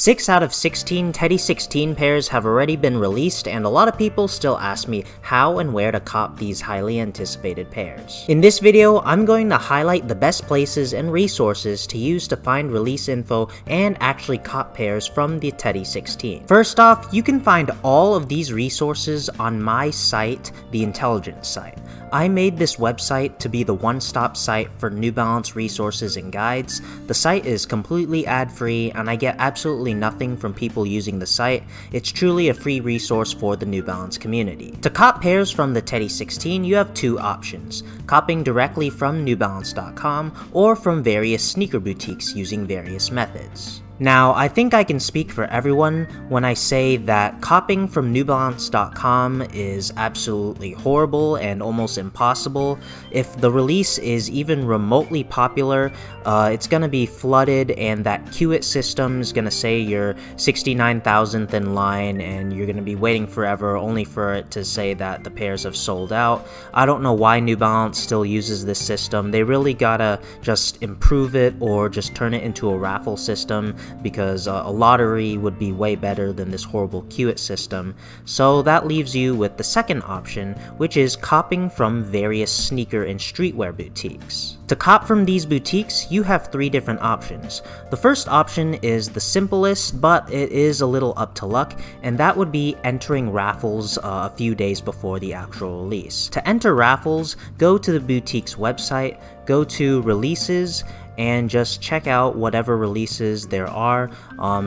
6 out of 16 Teddy 16 pairs have already been released, and a lot of people still ask me how and where to cop these highly anticipated pairs. In this video, I'm going to highlight the best places and resources to use to find release info and actually cop pairs from the Teddy 16. First off, you can find all of these resources on my site, the Intelligence site. I made this website to be the one-stop site for New Balance resources and guides. The site is completely ad-free, and I get absolutely nothing from people using the site. It's truly a free resource for the New Balance community. To cop pairs from the Teddy 16, you have two options: copying directly from NewBalance.com or from various sneaker boutiques using various methods. Now, I think I can speak for everyone when I say that copying from NewBalance.com is absolutely horrible and almost impossible. If the release is even remotely popular, it's going to be flooded, and that queue-it system is going to say you're 69,000th in line, and you're going to be waiting forever only for it to say that the pairs have sold out. I don't know why New Balance still uses this system. They really gotta just improve it or just turn it into a raffle system, because a lottery would be way better than this horrible queue-it system. So that leaves you with the second option, which is copying from various sneaker and streetwear boutiques. To cop from these boutiques, you have three different options. The first option is the simplest, but it is a little up to luck, and that would be entering raffles a few days before the actual release. To enter raffles, go to the boutique's website, go to releases, and just check out whatever releases there are.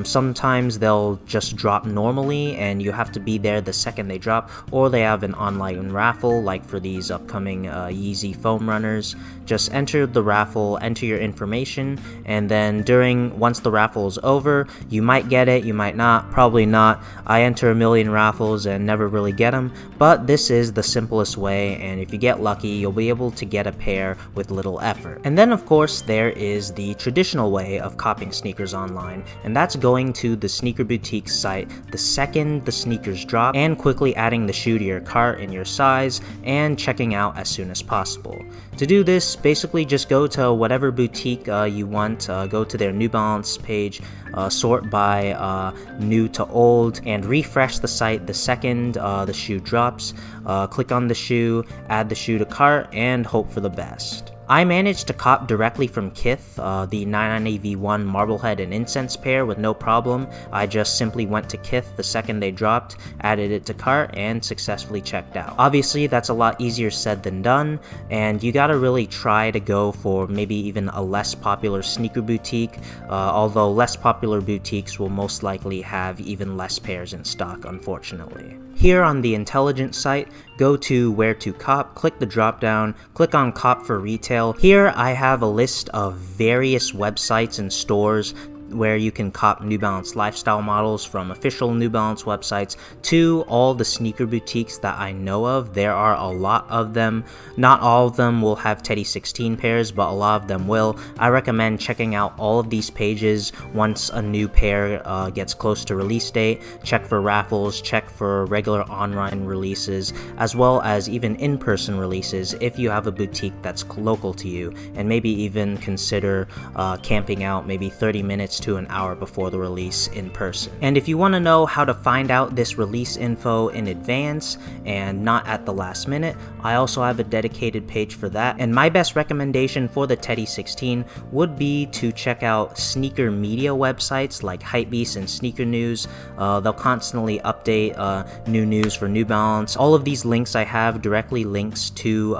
Sometimes they'll just drop normally and you have to be there the second they drop, or they have an online raffle like for these upcoming Yeezy foam runners. Just enter the raffle, enter your information, and then once the raffle is over, you might get it, you might not, probably not. I enter a million raffles and never really get them, but this is the simplest way, and if you get lucky, you'll be able to get a pair with little effort. And then of course there is the traditional way of copying sneakers online, and that's going to the sneaker boutique site the second the sneakers drop and quickly adding the shoe to your cart in your size and checking out as soon as possible. To do this, basically just go to whatever boutique you want, go to their New Balance page, sort by new to old, and refresh the site the second the shoe drops. Click on the shoe, add the shoe to cart, and hope for the best. I managed to cop directly from Kith, the 990V1 Marblehead and Incense pair with no problem. I just simply went to Kith the second they dropped, added it to cart, and successfully checked out. Obviously, that's a lot easier said than done, and you gotta really try to go for maybe even a less popular sneaker boutique, although less popular boutiques will most likely have even less pairs in stock, unfortunately. Here on the Intelligence site, go to Where to Cop, click the drop down, click on Cop for Retail. Here I have a list of various websites and stores where you can cop New Balance lifestyle models, from official New Balance websites to all the sneaker boutiques that I know of. There are a lot of them. Not all of them will have Teddy 16 pairs, but a lot of them will. I recommend checking out all of these pages once a new pair gets close to release date. Check for raffles, check for regular online releases, as well as even in-person releases if you have a boutique that's local to you, and maybe even consider camping out maybe 30 minutes to an hour before the release in person. And if you want to know how to find out this release info in advance and not at the last minute, I also have a dedicated page for that. And my best recommendation for the Teddy 16 would be to check out sneaker media websites like Hypebeast and Sneaker News. They'll constantly update new news for New Balance. All of these links I have directly links to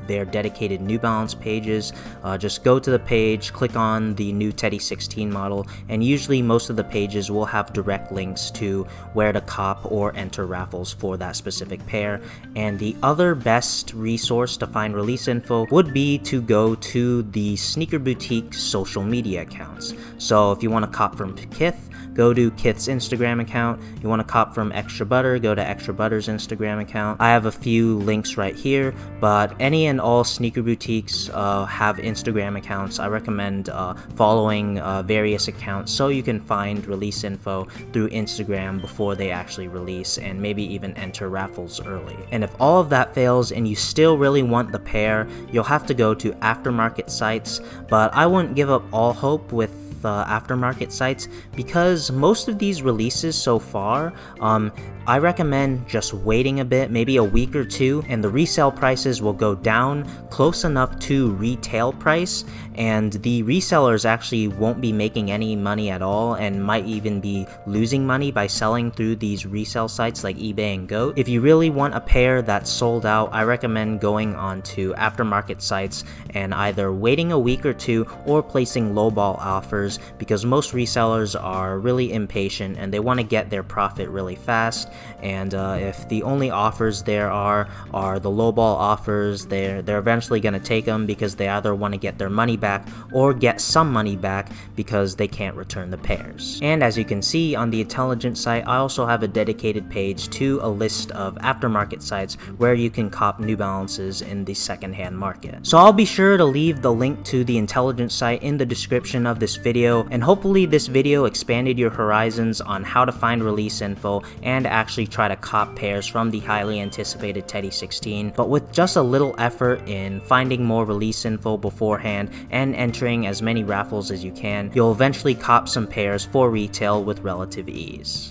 their dedicated New Balance pages. Just go to the page, click on the new Teddy 16 model, and usually most of the pages will have direct links to where to cop or enter raffles for that specific pair. And the other best resource to find release info would be to go to the sneaker boutique social media accounts. So if you want to cop from Kith, go to Kith's Instagram account. You want to cop from Extra Butter, go to Extra Butter's Instagram account. I have a few links right here, but any and all sneaker boutiques have Instagram accounts. I recommend following various accounts so you can find release info through Instagram before they actually release, and maybe even enter raffles early. And if all of that fails and you still really want the pair, you'll have to go to aftermarket sites, but I wouldn't give up all hope with with aftermarket sites, because most of these releases so far, I recommend just waiting a bit, maybe a week or two, and the resale prices will go down close enough to retail price, and the resellers actually won't be making any money at all and might even be losing money by selling through these resale sites like eBay and GOAT. If you really want a pair that's sold out, I recommend going onto aftermarket sites and either waiting a week or two or placing lowball offers, because most resellers are really impatient and they want to get their profit really fast. And if the only offers there are the lowball offers, they're eventually going to take them because they either want to get their money back or get some money back because they can't return the pairs. And as you can see on the Intelligent site, I also have a dedicated page to a list of aftermarket sites where you can cop New Balances in the secondhand market. So I'll be sure to leave the link to the Intelligent site in the description of this video, and hopefully this video expanded your horizons on how to find release info and actually try to cop pairs from the highly anticipated Teddy 16. But with just a little effort in finding more release info beforehand and entering as many raffles as you can, you'll eventually cop some pairs for retail with relative ease.